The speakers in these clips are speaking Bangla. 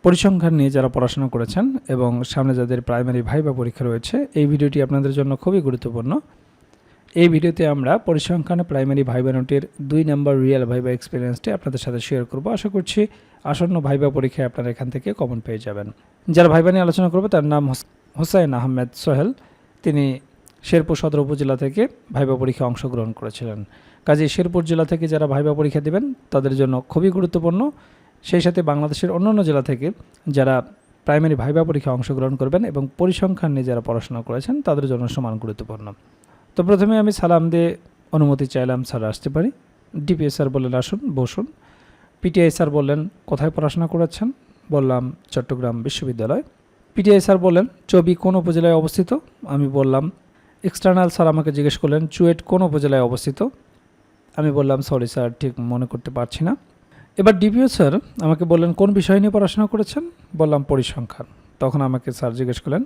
পরিসংখ্যান নিয়ে যারা পড়াশোনা করেছেন এবং সামনে যাদের প্রাইমারি ভাইবা পরীক্ষা রয়েছে, এই ভিডিওটি আপনাদের জন্য খুবই গুরুত্বপূর্ণ। এই ভিডিওতে আমরা পরিসংখ্যানে প্রাইমারি ভাইবা নোটের 2 নম্বর রিয়েল ভাইবা এক্সপিরিয়েন্সটি আপনাদের সাথে শেয়ার করব। আশা করছি আসন্ন ভাইবা পরীক্ষায় আপনারা এখান থেকে কমন পেয়ে যাবেন। যারা ভাইবা নিয়ে আলোচনা করবে তার নাম হোসাইন আহমেদ সোহেল। তিনি শেরপুর সদর উপজেলা থেকে ভাইবা পরীক্ষায় অংশগ্রহণ করেছিলেন। কাজেই শেরপুর জেলা থেকে যারা ভাইবা পরীক্ষা দেবেন তাদের জন্য খুবই গুরুত্বপূর্ণ। সেই সাথে বাংলাদেশের অন্যান্য জেলা থেকে যারা প্রাইমারি ভাইবা পরীক্ষায় অংশগ্রহণ করবেন এবং পরিসংখ্যান নিয়ে যারা পড়াশোনা করেছেন তাদের জন্য সমান গুরুত্বপূর্ণ। তো প্রথমে আমি সালাম দিয়ে অনুমতি চাইলাম, স্যার আসতে পারি। ডিপিএস স্যার বললেন আসুন, বসুন। পিটিআই স্যার বললেন কোথায় পড়াশোনা করেছেন? বললাম চট্টগ্রাম বিশ্ববিদ্যালয়। পিটিআই স্যার বললেন চবি কোন উপজেলায় অবস্থিত? আমি বললাম। এক্সটার্নাল স্যার আমাকে জিজ্ঞেস করলেন চুয়েট কোন উপজেলায় অবস্থিত? আমি বললাম সরি স্যার, ঠিক মনে করতে পারছি না। এবার ডিপিও স্যার আমাকে বললেন কোন বিষয় নিয়ে পড়াশোনা করেছেন? বললাম পরিসংখ্যান। তখন আমাকে স্যার জিজ্ঞেস করলেন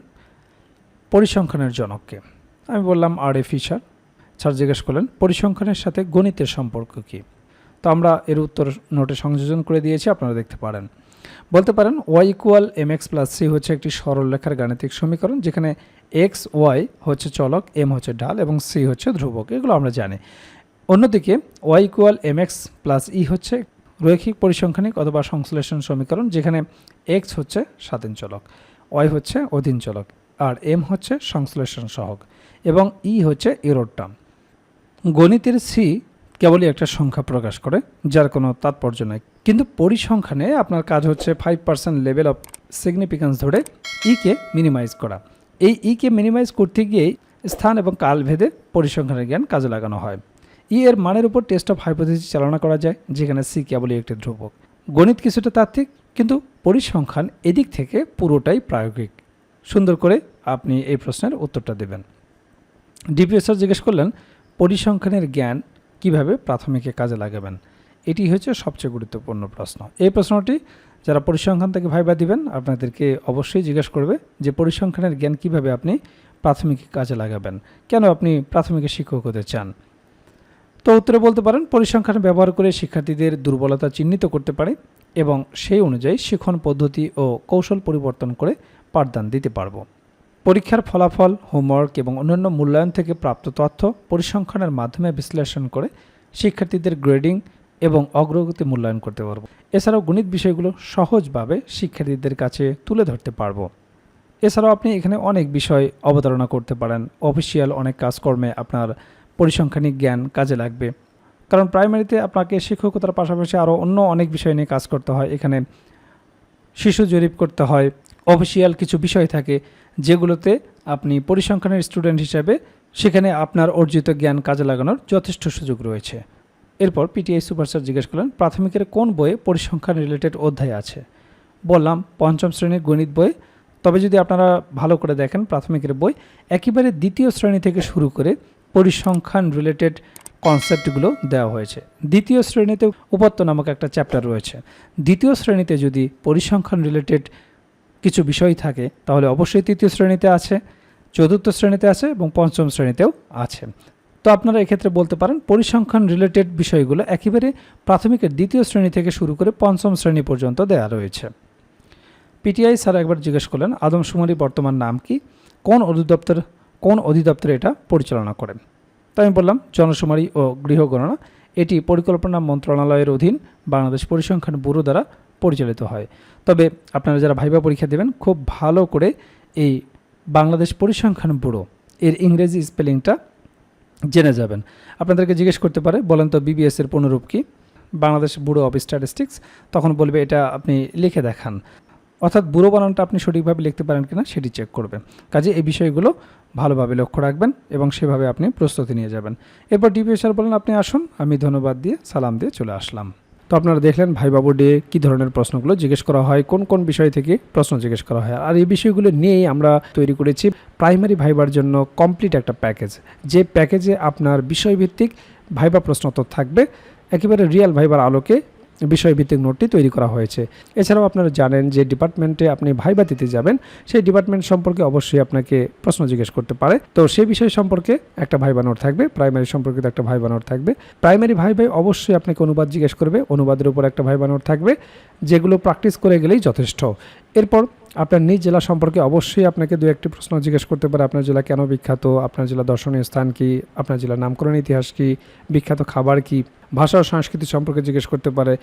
পরিসংখ্যানের জনককে? আমি বললাম আর.এ. ফিশার। স্যার জিজ্ঞেস করলেন পরিসংখ্যানের সাথে গণিতের সম্পর্ক কী? তো আমরা এর উত্তর নোটে সংযোজন করে দিয়েছি, আপনারা দেখতে পারেন। বলতে পারেন y=mx + c হচ্ছে একটি সরলরেখার গাণিতিক সমীকরণ, যেখানে x y হচ্ছে চলক, m হচ্ছে ঢাল এবং c হচ্ছে ধ্রুবক। এগুলো আমরা জানি। অন্যদিকে y=mx + e হচ্ছে রৈখিক পরিসংখ্যানিক অথবা সংশ্লেষণ সমীকরণ, যেখানে x হচ্ছে স্বাধীন চলক, y হচ্ছে অধীন চলক, আর m হচ্ছে সংশ্লেষণ সহগ এবং e হচ্ছে এরর টার্ম। গণিতের c কেবলই একটা সংখ্যা প্রকাশ করে, যার কোনো তাৎপর্য নেই। কিন্তু পরিসংখ্যানে আপনার কাজ হচ্ছে 5% লেভেল অফ সিগনিফিক্যান্স ধরে কে মিনিমাইজ করা। এই কে মিনিমাইজ করতে গিয়েই স্থান এবং কাল ভেদে পরিসংখ্যানের জ্ঞান কাজে লাগানো হয়। এর মানের উপর টেস্ট অফ হাইপোথিসিস চালনা করা যায়, যেখানে সি কেবলই একটি ধ্রুবক। গণিত কিছুটা তাত্ত্বিক, কিন্তু পরিসংখ্যান এদিক থেকে পুরোটাই প্রায়োগিক। সুন্দর করে আপনি এই প্রশ্নের উত্তরটা দেবেন। ডিপিএস স্যার জিজ্ঞেস করলেন পরিসংখ্যানের জ্ঞান কিভাবে প্রাথমিকে কাজে লাগাবেন? এটি হচ্ছে সবচেয়ে গুরুত্বপূর্ণ প্রশ্ন। এই প্রশ্নটি যারা পরিসংখ্যান থেকে ভাইবা দিবেন আপনাদেরকে অবশ্যই জিজ্ঞেস করবে যে পরিসংখ্যানের জ্ঞান কিভাবে আপনি প্রাথমিকে কাজে লাগাবেন, কেন আপনি প্রাথমিকে শিক্ষক হতে চান। তো উত্তরে বলতে পারেন পরিসংখ্যান ব্যবহার করে শিক্ষার্থীদের দুর্বলতা চিহ্নিত করতে পারে এবং সেই অনুযায়ী শিক্ষণ পদ্ধতি ও কৌশল পরিবর্তন করে পাঠদান দিতে পারব। পরীক্ষার ফলাফল, হোমওয়ার্ক এবং অন্যান্য মূল্যায়ন থেকে প্রাপ্ত তথ্য পরিসংখ্যানের মাধ্যমে বিশ্লেষণ করে শিক্ষার্থীদের গ্রেডিং এবং অগ্রগতি মূল্যায়ন করতে পারব। এছাড়াও গণিত বিষয়গুলো সহজভাবে শিক্ষার্থীদের কাছে তুলে ধরতে পারব। এছাড়াও আপনি এখানে অনেক বিষয় অবতারণা করতে পারেন। অফিসিয়াল অনেক কাজকর্মে আপনার পরিসংখ্যানিক জ্ঞান কাজে লাগবে, কারণ প্রাইমারিতে আপনাকে শিক্ষকতার পাশাপাশি আরও অন্য অনেক বিষয় নিয়ে কাজ করতে হয়। এখানে শিশু জরিপ করতে হয়, অফিসিয়াল কিছু বিষয় থাকে যেগুলোতে আপনি পরিসংখ্যানের স্টুডেন্ট হিসেবে সেখানে আপনার অর্জিত জ্ঞান কাজে লাগানোর যথেষ্ট সুযোগ রয়েছে। এরপর পিটিআই সুপার স্যার জিজ্ঞেস করলেন প্রাথমিকের কোন বইয়ে পরিসংখ্যান রিলেটেড অধ্যায় আছে? বললাম পঞ্চম শ্রেণীর গণিত বই। তবে যদি আপনারা ভালো করে দেখেন প্রাথমিকের বই একেবারে দ্বিতীয় শ্রেণী থেকে শুরু করে পরিসংখ্যান রিলেটেড কনসেপ্টগুলো দেওয়া হয়েছে। দ্বিতীয় শ্রেণীতে উপাত্ত নামক একটা চ্যাপ্টার রয়েছে। দ্বিতীয় শ্রেণীতে যদি পরিসংখ্যান রিলেটেড কিছু বিষয় থাকে তাহলে অবশ্যই তৃতীয় শ্রেণীতে আছে, চতুর্থ শ্রেণীতে আছে এবং পঞ্চম শ্রেণীতেও আছে। তো আপনারা এক্ষেত্রে বলতে পারেন পরিসংখ্যান রিলেটেড বিষয়গুলো একেবারে প্রাথমিকের দ্বিতীয় শ্রেণী থেকে শুরু করে পঞ্চম শ্রেণী পর্যন্ত দেওয়া রয়েছে। পিটিআই স্যার একবার জিজ্ঞেস করলেন আদমশুমারির বর্তমান নাম কি? কোন অধিদপ্তরে এটা পরিচালনা করেন? তাই আমি বললাম জনশুমারি ও গৃহগণনা। এটি পরিকল্পনা মন্ত্রণালয়ের অধীন বাংলাদেশ পরিসংখ্যান ব্যুরো দ্বারা পরিচালিত হয়। তবে আপনারা যারা ভাইবা পরীক্ষা দেবেন খুব ভালো করে এই বাংলাদেশ পরিসংখ্যান ব্যুরো এর ইংরেজি স্পেলিংটা জেনে যাবেন। আপনাদেরকে জিজ্ঞেস করতে পারে বলেন তো বিবিএস এর পুনরূপ কি? Bangladesh bureau of statistics. তখন বলবে এটা আপনি লিখে দেখান, অর্থাৎ ব্যুরো বানানটা আপনি সঠিকভাবে লিখতে পারেন কিনা সেটি চেক করবে। কাজে এই বিষয়গুলো ভালোভাবে লক্ষ্য রাখবেন এবং সেভাবে আপনি প্রস্তুতি নিয়ে যাবেন। এরপর ডিপিএস স্যার বলেন আপনি আসুন। আমি ধন্যবাদ দিয়ে সালাম দিয়ে চলে আসলাম। তো আপনারা দেখলেন ভাইবা বোর্ডে কী ধরনের প্রশ্নগুলো জিজ্ঞেস করা হয়, কোন কোন বিষয় থেকে প্রশ্ন জিজ্ঞেস করা হয়। আর এই বিষয়গুলো নিয়েই আমরা তৈরি করেছি প্রাইমারি ভাইবার জন্য কমপ্লিট একটা প্যাকেজ, যে প্যাকেজে আপনার বিষয়ভিত্তিক ভাইবা প্রশ্নোত্তর থাকবে, একেবারে রিয়েল ভাইবার আলোকে বিষয়ভিত্তিক নোটটি তৈরি করা হয়েছে। এছাড়াও আপনারা জানেন যে ডিপার্টমেন্টে আপনি ভাইবা দিতে যাবেন সেই ডিপার্টমেন্ট সম্পর্কে অবশ্যই আপনাকে প্রশ্ন জিজ্ঞেস করতে পারে। তো সেই বিষয় সম্পর্কে একটা ভাইবা নোট থাকবে, প্রাইমারি সম্পর্কিত একটা ভাইবা নোট থাকবে। প্রাইমারি ভাইবাই অবশ্যই আপনাকে অনুবাদ জিজ্ঞেস করবে, অনুবাদের উপর একটা ভাইবা নোট থাকবে। যেগুলো প্র্যাকটিস করে গেলেই যথেষ্ট। এরপর আপনার নিজ জেলা সম্পর্কে অবশ্যই আপনাকে দু একটি প্রশ্ন জিজ্ঞেস করতে পারে। আপনার জেলা কেন বিখ্যাত, আপনার জেলা দর্শনীয় স্থান কি, আপনার জেলার নামকরণ ইতিহাস কি, বিখ্যাত খাবার কি, ভাষা ও সংস্কৃতি সম্পর্কে জিজ্ঞেস করতে পারে,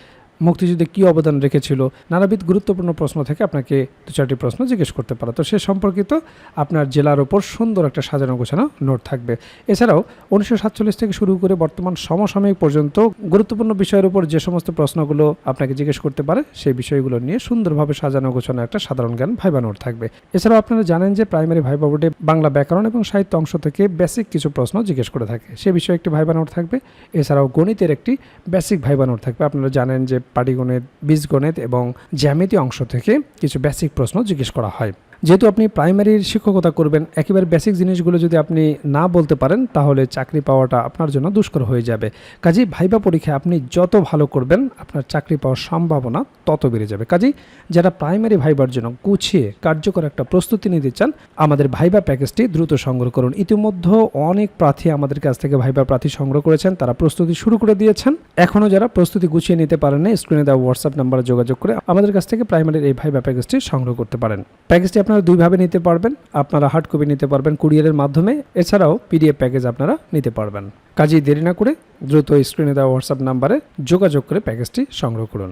মুক্তিযুদ্ধে কী অবদান রেখেছিল, নানাবিধ গুরুত্বপূর্ণ প্রশ্ন থেকে আপনাকে দু চারটি প্রশ্ন জিজ্ঞেস করতে পারে। তো সে সম্পর্কিত আপনার জেলার ওপর সুন্দর একটা সাজানো গোছানো নোট থাকবে। এছাড়াও 1947 থেকে শুরু করে বর্তমান সমসাময়িক পর্যন্ত গুরুত্বপূর্ণ বিষয়ের উপর যে সমস্ত প্রশ্নগুলো আপনাকে জিজ্ঞেস করতে পারে সেই বিষয়গুলো নিয়ে সুন্দরভাবে সাজানো গোছানো একটা সাধারণ জ্ঞান ভাইবা নোট থাকবে। এছাড়াও আপনারা জানেন যে প্রাইমারি ভাইবা বোর্ডে বাংলা ব্যাকরণ এবং সাহিত্য অংশ থেকে বেসিক কিছু প্রশ্ন জিজ্ঞেস করে থাকে, সে বিষয়ে একটি ভাইবা নোট থাকবে। এছাড়াও গণিতের একটি বেসিক ভাইবা নোট থাকবে। আপনারা জানেন যে পাটিগণিত, বীজগণিত এবং জ্যামিতি অংশ থেকে কিছু বেসিক প্রশ্ন জিজ্ঞেস করা হয়। যেহেতু আপনি প্রাইমারির শিক্ষকতা করবেন, একেবারে বেসিক জিনিসগুলো যদি আপনি না বলতে পারেন তাহলে চাকরি পাওয়াটা আপনার জন্য দুষ্কর হয়ে যাবে। কাজেই ভাইবা পরীক্ষায় আপনি যত ভালো করবেন আপনার চাকরি পাওয়ার সম্ভাবনা তত বেড়ে যাবে। কাজেই যারা প্রাইমারি ভাইবার জন্য গুছিয়ে কার্যকর একটা প্রস্তুতি নিতে চান, আমাদের ভাইবা প্যাকেজটি দ্রুত সংগ্রহ করুন। ইতিমধ্যে অনেক প্রার্থী আমাদের কাছ থেকে ভাইবা প্রার্থী সংগ্রহ করেছেন, তারা প্রস্তুতি শুরু করে দিয়েছেন। এখনও যারা প্রস্তুতি গুছিয়ে নিতে পারেন না, স্ক্রিনে দেওয়া হোয়াটসঅ্যাপ নাম্বারে যোগাযোগ করে আমাদের কাছ থেকে প্রাইমারির এই ভাইবা প্যাকেজটি সংগ্রহ করতে পারেন। প্যাকেজটি আপনারা দুইভাবে নিতে পারবেন, আপনারা হার্ড কপি নিতে পারবেন কুরিয়ারের মাধ্যমে, এছাড়াও পিডিএফ প্যাকেজ আপনারা নিতে পারবেন। কাজেই দেরি না করে দ্রুত স্ক্রিনে দেওয়া হোয়াটসঅ্যাপ নাম্বারে যোগাযোগ করে প্যাকেজটি সংগ্রহ করুন।